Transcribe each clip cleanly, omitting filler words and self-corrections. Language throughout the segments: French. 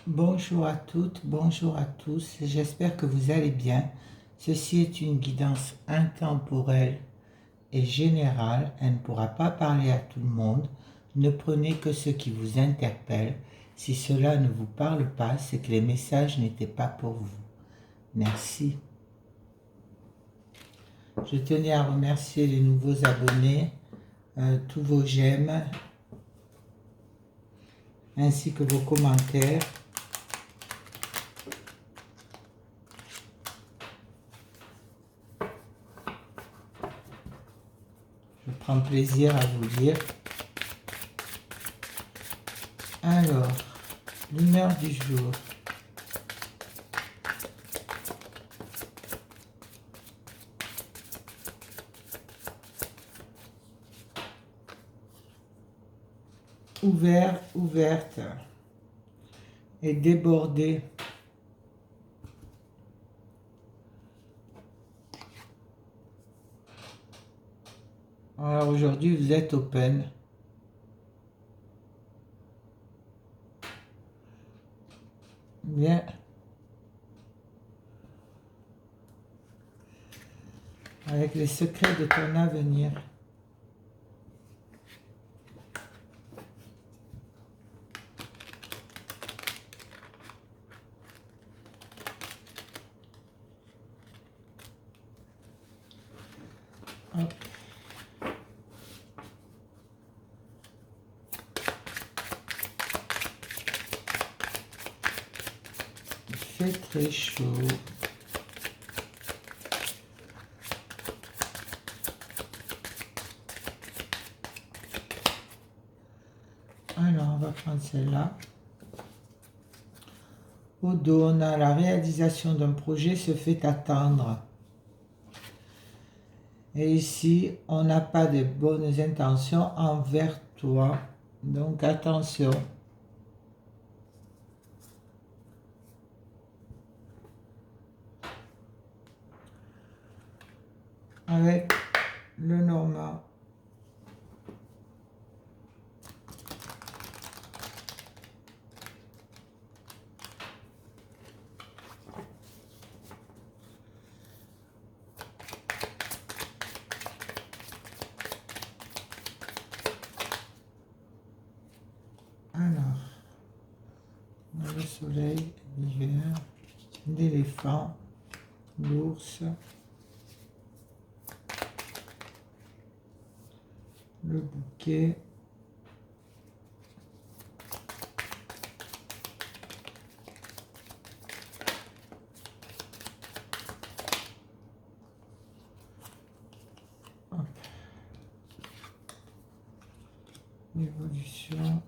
Bonjour à toutes, bonjour à tous, j'espère que vous allez bien. Ceci est une guidance intemporelle et générale, elle ne pourra pas parler à tout le monde. Ne prenez que ce qui vous interpelle. Si cela ne vous parle pas, c'est que les messages n'étaient pas pour vous. Merci. Je tenais à remercier les nouveaux abonnés, tous vos j'aime, ainsi que vos commentaires. Je prends plaisir à vous lire. Alors, l'humeur du jour. Ouvert, ouverte et débordée. Alors aujourd'hui, vous êtes open. Bien. Avec les secrets de ton avenir. Hop. Il fait très chaud. Alors, on va prendre celle-là. Au dos, on a la réalisation d'un projet se fait attendre. Et ici, on n'a pas de bonnes intentions envers toi. Donc, attention. Avec le normal. Alors, on a le soleil, l'hiver, l'éléphant, l'ours, le bouquet, l'évolution,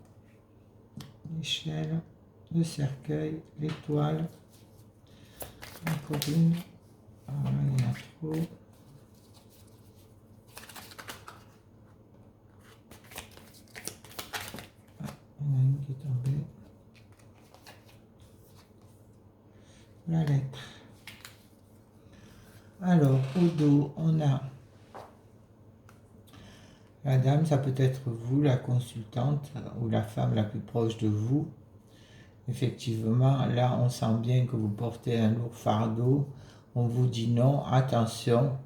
l'échelle, le cercueil, l'étoile, encore une. Alors là, il y en a trop. Ah, il y en a une qui est tombée. La lettre. Alors, au dos, on a la dame, ça peut être vous, la consultante, ou la femme la plus proche de vous. Effectivement, là, on sent bien que vous portez un lourd fardeau. On vous dit non, attention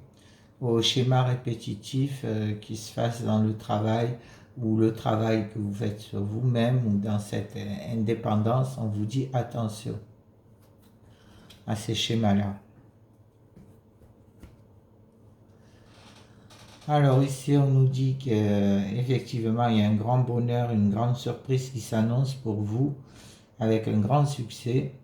aux schémas répétitifs qui se fassent dans le travail ou le travail que vous faites sur vous-même ou dans cette indépendance. On vous dit attention à ces schémas-là. Alors ici, on nous dit qu'effectivement, il y a un grand bonheur, une grande surprise qui s'annonce pour vous, avec un grand succès.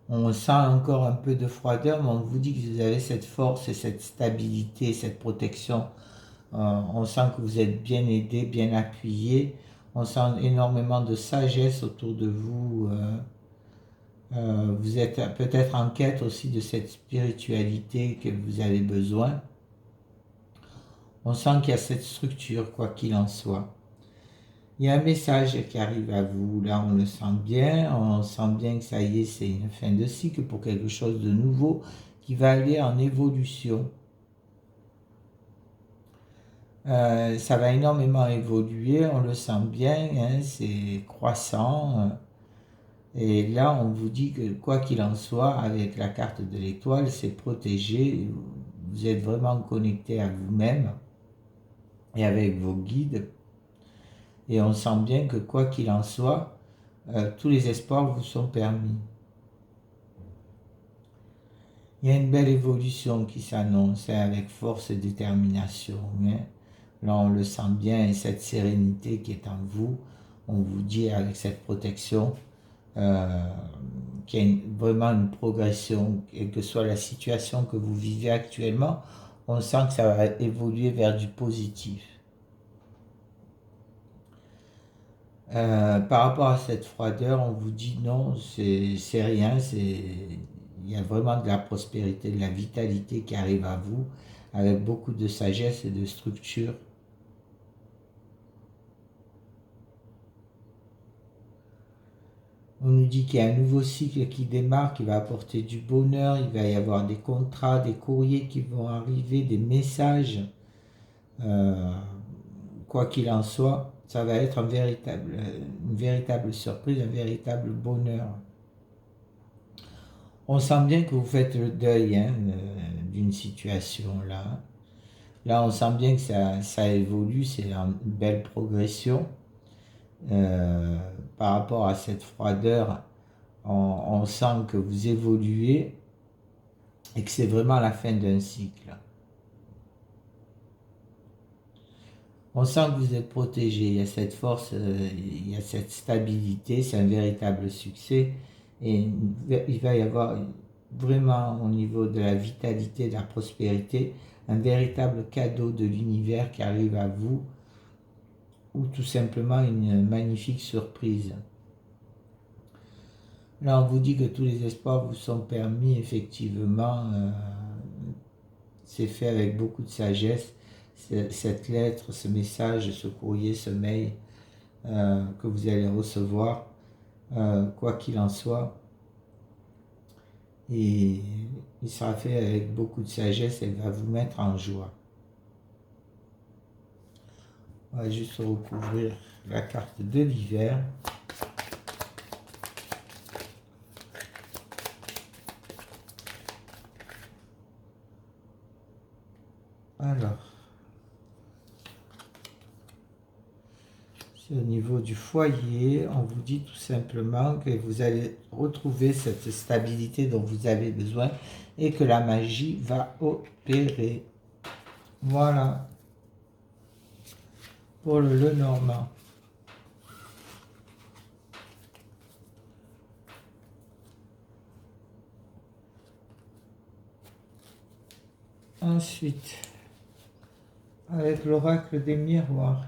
On sent encore un peu de froideur, mais on vous dit que vous avez cette force et cette stabilité, cette protection. On sent que vous êtes bien aidé, bien appuyé. On sent énormément de sagesse autour de vous. Vous êtes peut-être en quête aussi de cette spiritualité que vous avez besoin. On sent qu'il y a cette structure, quoi qu'il en soit. Il y a un message qui arrive à vous, là on le sent bien, on sent bien que ça y est, c'est une fin de cycle pour quelque chose de nouveau qui va aller en évolution. Ça va énormément évoluer, on le sent bien, hein, c'est croissant. Et là, on vous dit que quoi qu'il en soit, avec la carte de l'étoile, c'est protégé. Vous êtes vraiment connecté à vous-même et avec vos guides. Et on sent bien que quoi qu'il en soit, tous les espoirs vous sont permis. Il y a une belle évolution qui s'annonce, hein, avec force et détermination. Hein. Là, on le sent bien, et cette sérénité qui est en vous, on vous dit avec cette protection qu'il y a vraiment une progression, quelle que soit la situation que vous vivez actuellement, on sent que ça va évoluer vers du positif. Par rapport à cette froideur, on vous dit non, c'est rien, il y a vraiment de la prospérité, de la vitalité qui arrive à vous, avec beaucoup de sagesse et de structure. On nous dit qu'il y a un nouveau cycle qui démarre, qui va apporter du bonheur, il va y avoir des contrats, des courriers qui vont arriver, des messages. Quoi qu'il en soit, ça va être une véritable surprise, un véritable bonheur. On sent bien que vous faites le deuil, hein, d'une situation là. Là, on sent bien que ça évolue, c'est une belle progression. Par rapport à cette froideur, on sent que vous évoluez et que c'est vraiment la fin d'un cycle. On sent que vous êtes protégé, il y a cette force, il y a cette stabilité, c'est un véritable succès. Et il va y avoir vraiment au niveau de la vitalité, de la prospérité, un véritable cadeau de l'univers qui arrive à vous, ou tout simplement une magnifique surprise. Là, on vous dit que tous les espoirs vous sont permis, effectivement, c'est fait avec beaucoup de sagesse, cette lettre, ce message, ce courrier, ce mail que vous allez recevoir, quoi qu'il en soit. Et il sera fait avec beaucoup de sagesse et va vous mettre en joie. On va juste recouvrir la carte de l'hiver. Alors, c'est au niveau du foyer, on vous dit tout simplement que vous allez retrouver cette stabilité dont vous avez besoin et que la magie va opérer. Voilà, pour le Lenormand. Ensuite, avec l'oracle des miroirs.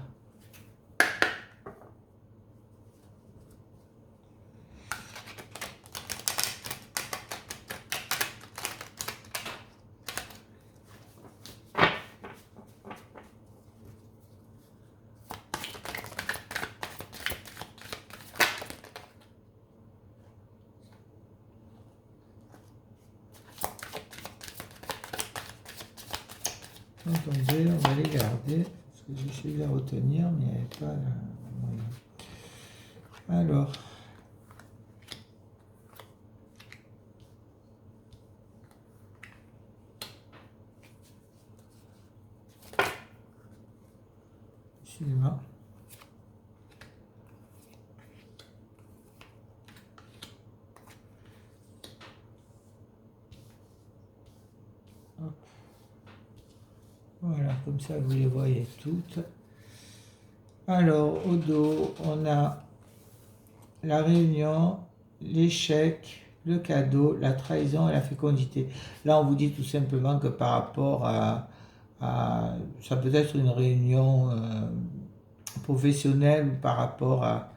Attendez, on va les garder, parce que j'ai essayé de les retenir, mais il n'y avait pas moyen. Alors, excusez-moi. Voilà, comme ça vous les voyez toutes. Alors, au dos, on a la réunion, l'échec, le cadeau, la trahison et la fécondité. Là, on vous dit tout simplement que par rapport ça peut être une réunion professionnelle ou par rapport à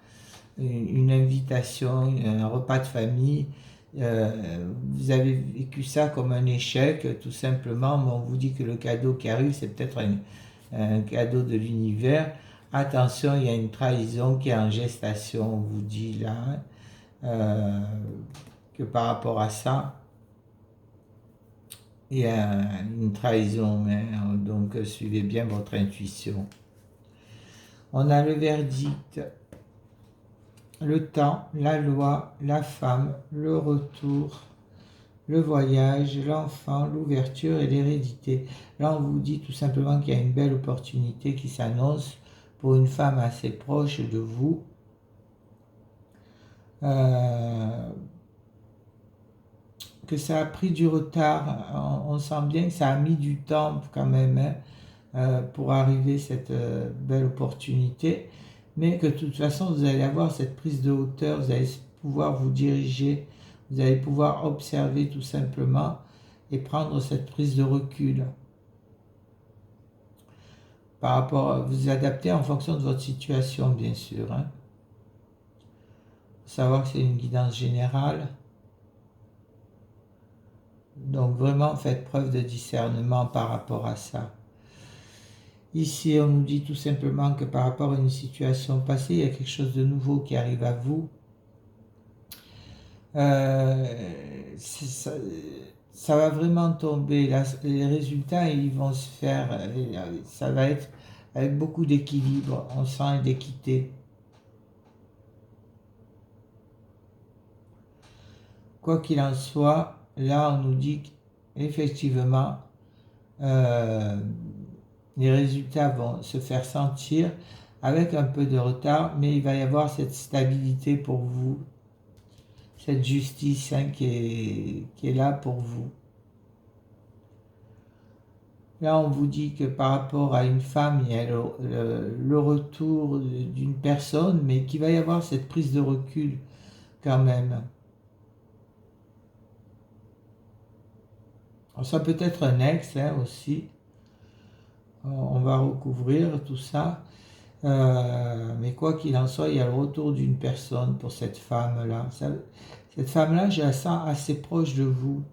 une invitation, un repas de famille. Vous avez vécu ça comme un échec, tout simplement, mais on vous dit que le cadeau qui arrive, c'est peut-être un cadeau de l'univers. Attention, il y a une trahison qui est en gestation, on vous dit là, que par rapport à ça, une trahison, hein, donc suivez bien votre intuition. On a le verdict, le temps, la loi, la femme, le retour, le voyage, l'enfant, l'ouverture et l'hérédité. Là, on vous dit tout simplement qu'il y a une belle opportunité qui s'annonce pour une femme assez proche de vous. Que ça a pris du retard, on sent bien que ça a mis du temps quand même, hein, pour arriver cette belle opportunité, mais que de toute façon vous allez avoir cette prise de hauteur, vous allez pouvoir vous diriger, vous allez pouvoir observer tout simplement et prendre cette prise de recul par rapport, vous adapter en fonction de votre situation bien sûr, hein. Faut savoir que c'est une guidance générale. Donc vraiment faites preuve de discernement par rapport à ça. Ici on nous dit tout simplement que par rapport à une situation passée, il y a quelque chose de nouveau qui arrive à vous. Ça va vraiment tomber. Là, les résultats ils vont se faire, ça va être avec beaucoup d'équilibre, on sent d'équité. Quoi qu'il en soit, là on nous dit qu'effectivement les résultats vont se faire sentir avec un peu de retard, mais il va y avoir cette stabilité pour vous, cette justice, hein, qui est là pour vous. Là, on vous dit que par rapport à une femme, il y a le retour d'une personne, mais qu'il va y avoir cette prise de recul quand même. Ça peut être un ex, hein, aussi. On va recouvrir tout ça. Mais quoi qu'il en soit, il y a le retour d'une personne pour cette femme-là. Cette femme-là, je la sens assez proche de vous.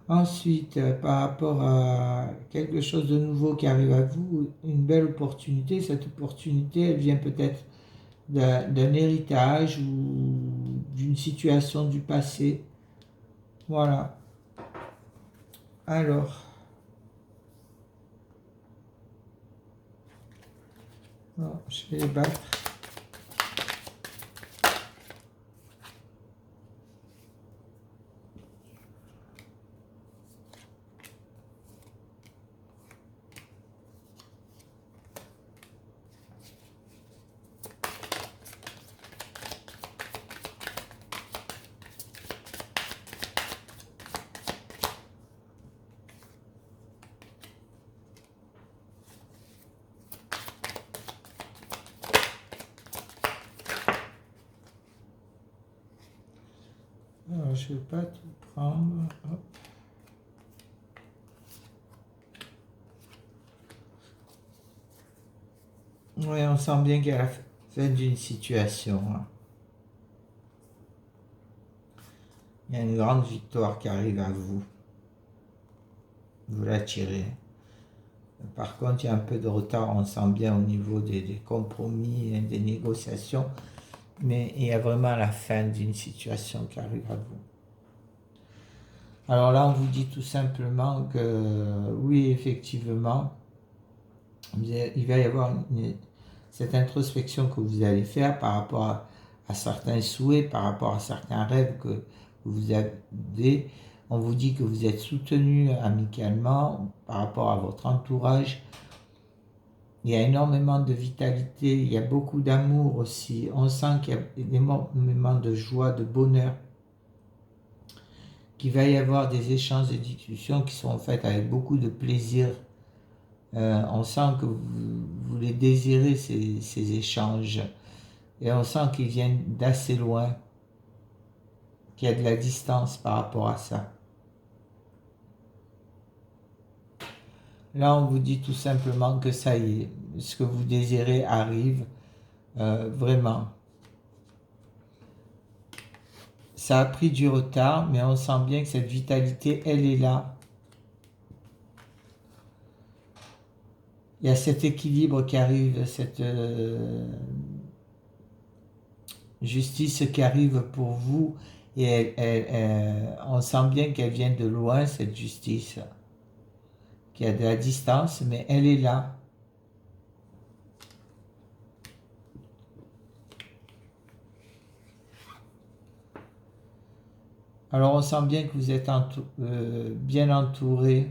Ensuite, par rapport à quelque chose de nouveau qui arrive à vous, une belle opportunité. Cette opportunité, elle vient peut-être d'un héritage ou d'une situation du passé. Voilà. Alors, je vais les battre. Alors, je ne vais pas tout prendre. Hop. Oui, on sent bien qu'à la fin d'une situation, hein, il y a une grande victoire qui arrive à vous. Vous la tirez. Par contre, il y a un peu de retard, on sent bien au niveau des compromis et des négociations, mais il y a vraiment la fin d'une situation qui arrive à vous. Alors là, on vous dit tout simplement que oui, effectivement, il va y avoir cette introspection que vous allez faire par rapport à certains souhaits, par rapport à certains rêves que vous avez. On vous dit que vous êtes soutenu amicalement par rapport à votre entourage. Il y a énormément de vitalité, il y a beaucoup d'amour aussi. On sent qu'il y a énormément de joie, de bonheur. Qu'il va y avoir des échanges et discussions qui sont faites avec beaucoup de plaisir. On sent que vous les désirez, ces échanges. Et on sent qu'ils viennent d'assez loin, qu'il y a de la distance par rapport à ça. Là, on vous dit tout simplement que ça y est, ce que vous désirez arrive, vraiment. Ça a pris du retard, mais on sent bien que cette vitalité, elle est là. Il y a cet équilibre qui arrive, cette justice qui arrive pour vous, Et on sent bien qu'elle vient de loin, cette justice, qu'il y a de la distance, mais elle est là. Alors on sent bien que vous êtes bien entouré.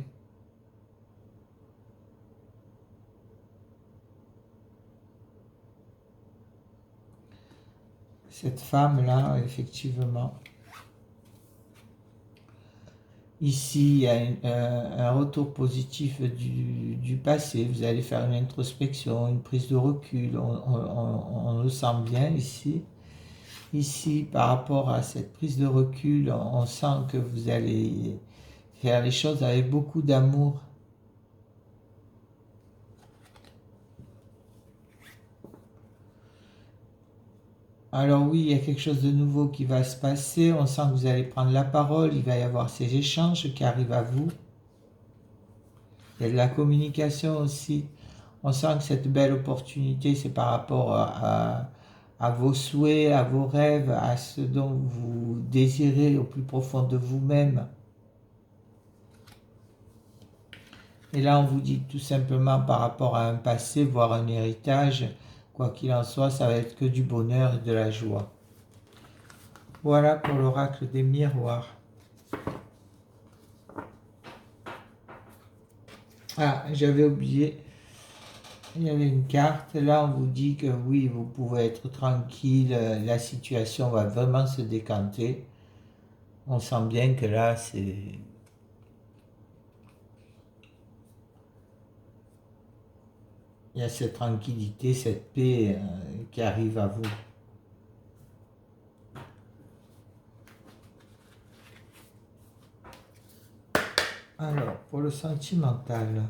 Cette femme-là, effectivement. Ici, il y a un retour positif du passé. Vous allez faire une introspection, une prise de recul. On le sent bien ici. Ici, par rapport à cette prise de recul, on sent que vous allez faire les choses avec beaucoup d'amour. Alors oui, il y a quelque chose de nouveau qui va se passer. On sent que vous allez prendre la parole. Il va y avoir ces échanges qui arrivent à vous. Il y a de la communication aussi. On sent que cette belle opportunité, c'est par rapport à vos souhaits, à vos rêves, à ce dont vous désirez au plus profond de vous-même. Et là, on vous dit tout simplement par rapport à un passé, voire un héritage, quoi qu'il en soit, ça va être que du bonheur et de la joie. Voilà pour l'oracle des miroirs. Ah, j'avais oublié, il y avait une carte. Là, on vous dit que oui, vous pouvez être tranquille, la situation va vraiment se décanter. On sent bien que là, il y a cette tranquillité, cette paix qui arrive à vous. Alors, pour le sentimental,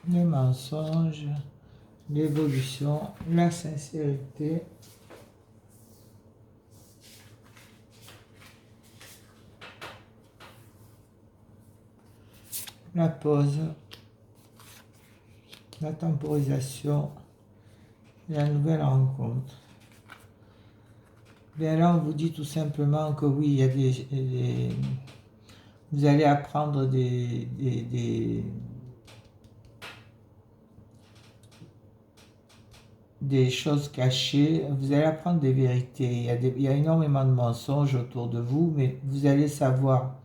le mensonge, l'évolution, la sincérité, la pause, la temporisation, la nouvelle rencontre. Bien là, on vous dit tout simplement que oui, il y a vous allez apprendre des choses cachées, vous allez apprendre des vérités. Il y a énormément de mensonges autour de vous, mais vous allez savoir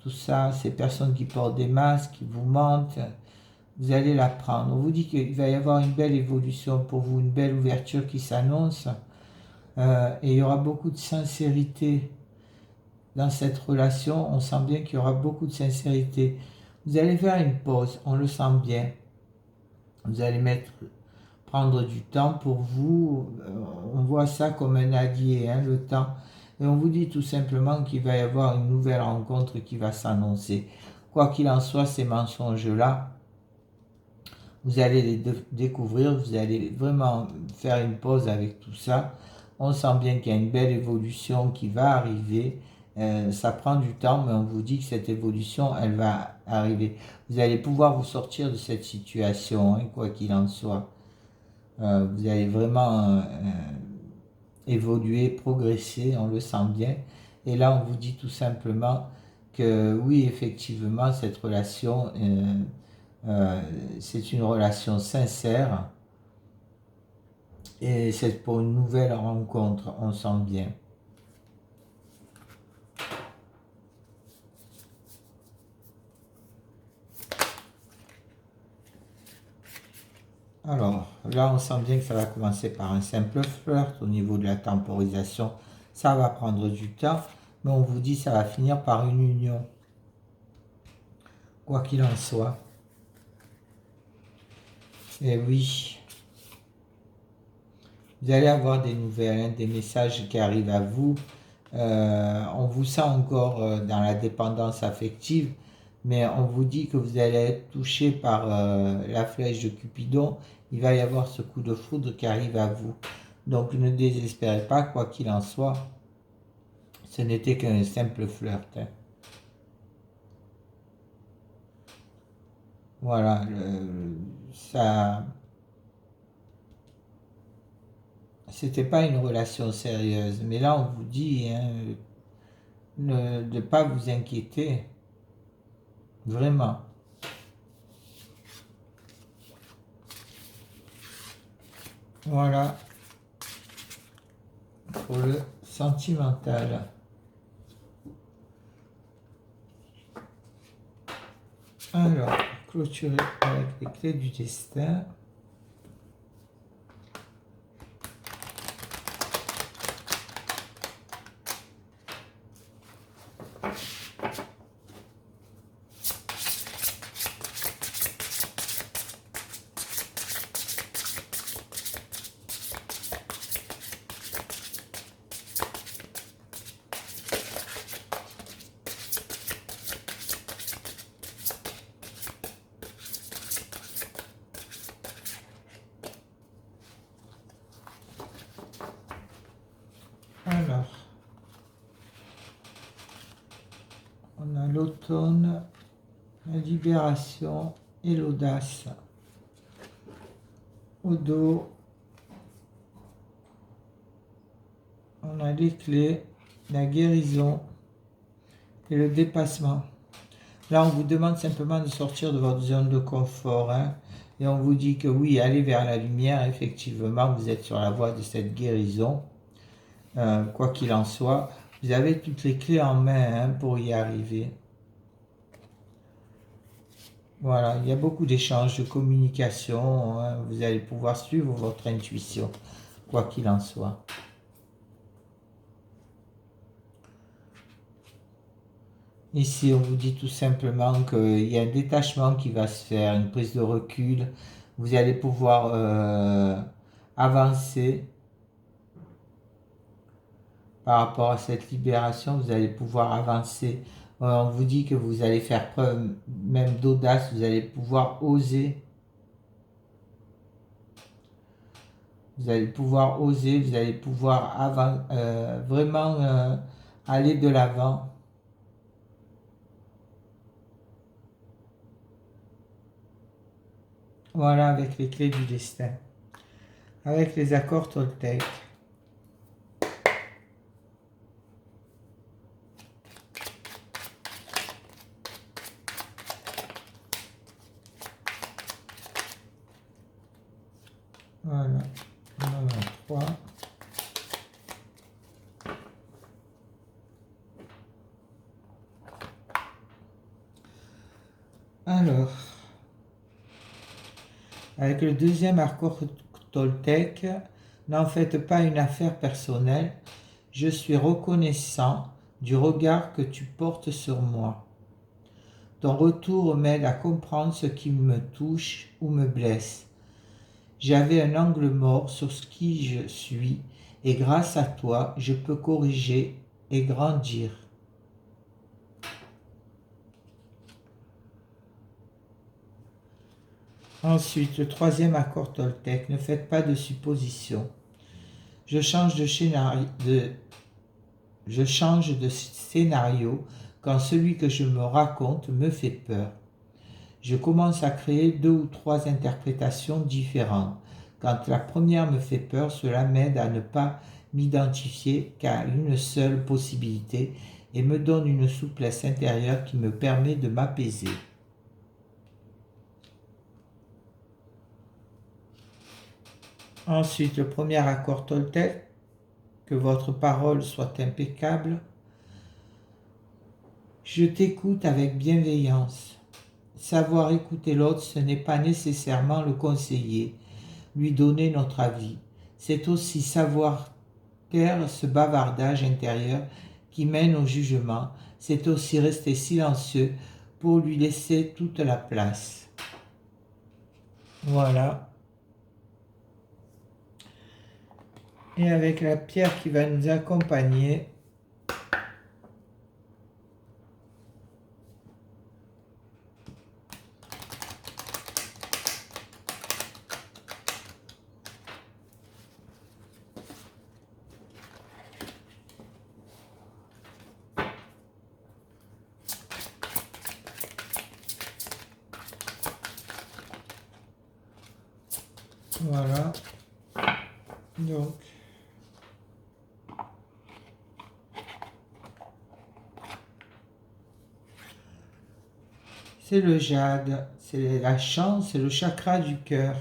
tout ça, ces personnes qui portent des masques, qui vous mentent, vous allez l'apprendre. On vous dit qu'il va y avoir une belle évolution pour vous, une belle ouverture qui s'annonce, et il y aura beaucoup de sincérité dans cette relation. On sent bien qu'il y aura beaucoup de sincérité. Vous allez faire une pause, on le sent bien. Vous allez prendre du temps pour vous. On voit ça comme un allié, hein, le temps. Et on vous dit tout simplement qu'il va y avoir une nouvelle rencontre qui va s'annoncer. Quoi qu'il en soit, ces mensonges-là, vous allez les découvrir, vous allez vraiment faire une pause avec tout ça. On sent bien qu'il y a une belle évolution qui va arriver. Ça prend du temps, mais on vous dit que cette évolution, elle va arriver. Vous allez pouvoir vous sortir de cette situation, hein, quoi qu'il en soit. Vous allez vraiment évoluer, progresser, on le sent bien. Et là, on vous dit tout simplement que oui, effectivement, cette relation, c'est une relation sincère. Et c'est pour une nouvelle rencontre, on sent bien. Alors, là, on sent bien que ça va commencer par un simple flirt au niveau de la temporisation. Ça va prendre du temps, mais on vous dit que ça va finir par une union. Quoi qu'il en soit. Et oui. Vous allez avoir des nouvelles, hein, des messages qui arrivent à vous. On vous sent encore dans la dépendance affective, mais on vous dit que vous allez être touché par la flèche de Cupidon. Il va y avoir ce coup de foudre qui arrive à vous. Donc ne désespérez pas, quoi qu'il en soit. Ce n'était qu'un simple flirt. Hein. Voilà, ça, c'était pas une relation sérieuse. Mais là, on vous dit hein, de ne pas vous inquiéter. Vraiment. Voilà pour le sentimental. Alors, clôturer avec les clés du destin. Alors, on a l'automne, la libération et l'audace. Au dos, on a les clés, la guérison et le dépassement. Là, on vous demande simplement de sortir de votre zone de confort. Hein, et on vous dit que oui, allez vers la lumière. Effectivement, vous êtes sur la voie de cette guérison. Quoi qu'il en soit, vous avez toutes les clés en main hein, pour y arriver. Voilà, il y a beaucoup d'échanges, de communication. Hein, vous allez pouvoir suivre votre intuition, quoi qu'il en soit. Ici, on vous dit tout simplement qu'il y a un détachement qui va se faire, une prise de recul. Vous allez pouvoir avancer par rapport à cette libération. Vous allez pouvoir avancer. On vous dit que vous allez faire preuve même d'audace. Vous allez pouvoir oser. Vous allez pouvoir oser. Vous allez pouvoir vraiment aller de l'avant. Voilà, avec les clés du destin. Avec les accords Toltec. Voilà, on en a 3. Alors, avec le deuxième accord Toltec, n'en faites pas une affaire personnelle. Je suis reconnaissant du regard que tu portes sur moi. Ton retour m'aide à comprendre ce qui me touche ou me blesse. J'avais un angle mort sur ce qui je suis et grâce à toi, je peux corriger et grandir. Ensuite, le troisième accord Toltec, ne faites pas de suppositions. Je change de scénario quand celui que je me raconte me fait peur. Je commence à créer 2 ou 3 interprétations différentes. Quand la première me fait peur, cela m'aide à ne pas m'identifier qu'à une seule possibilité et me donne une souplesse intérieure qui me permet de m'apaiser. Ensuite, le premier accord Toltec, que votre parole soit impeccable. Je t'écoute avec bienveillance. Savoir écouter l'autre, ce n'est pas nécessairement le conseiller, lui donner notre avis. C'est aussi savoir taire ce bavardage intérieur qui mène au jugement. C'est aussi rester silencieux pour lui laisser toute la place. Voilà. Et avec la pierre qui va nous accompagner, voilà, donc c'est le jade, c'est la chance, c'est le chakra du cœur.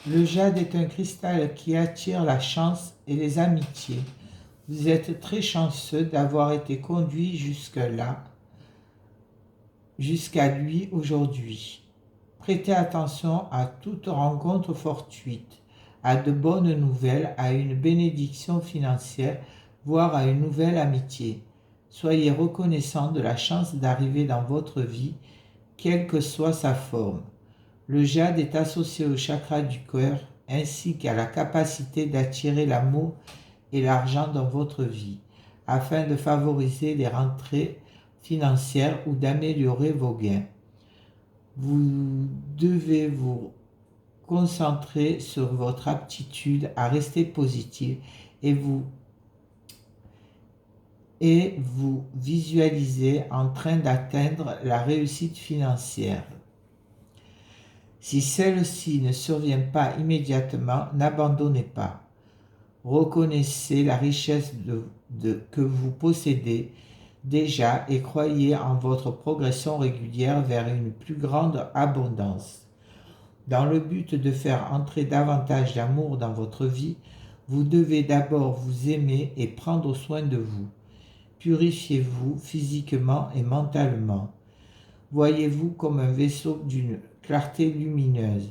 Le jade est un cristal qui attire la chance et les amitiés. Vous êtes très chanceux d'avoir été conduit jusque-là, jusqu'à lui aujourd'hui. Prêtez attention à toute rencontre fortuite, à de bonnes nouvelles, à une bénédiction financière, voire à une nouvelle amitié. Soyez reconnaissant de la chance d'arriver dans votre vie, quelle que soit sa forme. Le jade est associé au chakra du cœur ainsi qu'à la capacité d'attirer l'amour et l'argent dans votre vie, afin de favoriser les rentrées financières ou d'améliorer vos gains. Vous devez vous concentrer sur votre aptitude à rester positif et vous visualisez en train d'atteindre la réussite financière. Si celle-ci ne survient pas immédiatement, n'abandonnez pas. Reconnaissez la richesse que vous possédez déjà et croyez en votre progression régulière vers une plus grande abondance. Dans le but de faire entrer davantage d'amour dans votre vie, vous devez d'abord vous aimer et prendre soin de vous. Purifiez-vous physiquement et mentalement. Voyez-vous comme un vaisseau d'une clarté lumineuse.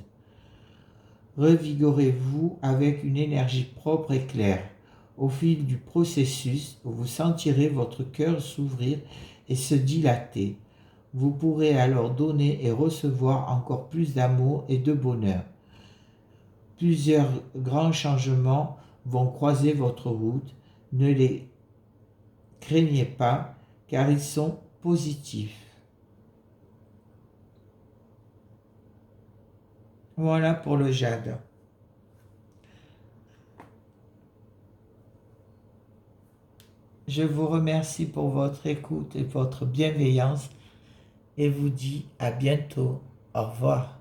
Revigorez-vous avec une énergie propre et claire. Au fil du processus, vous sentirez votre cœur s'ouvrir et se dilater. Vous pourrez alors donner et recevoir encore plus d'amour et de bonheur. Plusieurs grands changements vont croiser votre route. Ne les craignez pas, car ils sont positifs. Voilà pour le jade. Je vous remercie pour votre écoute et votre bienveillance et vous dis à bientôt. Au revoir.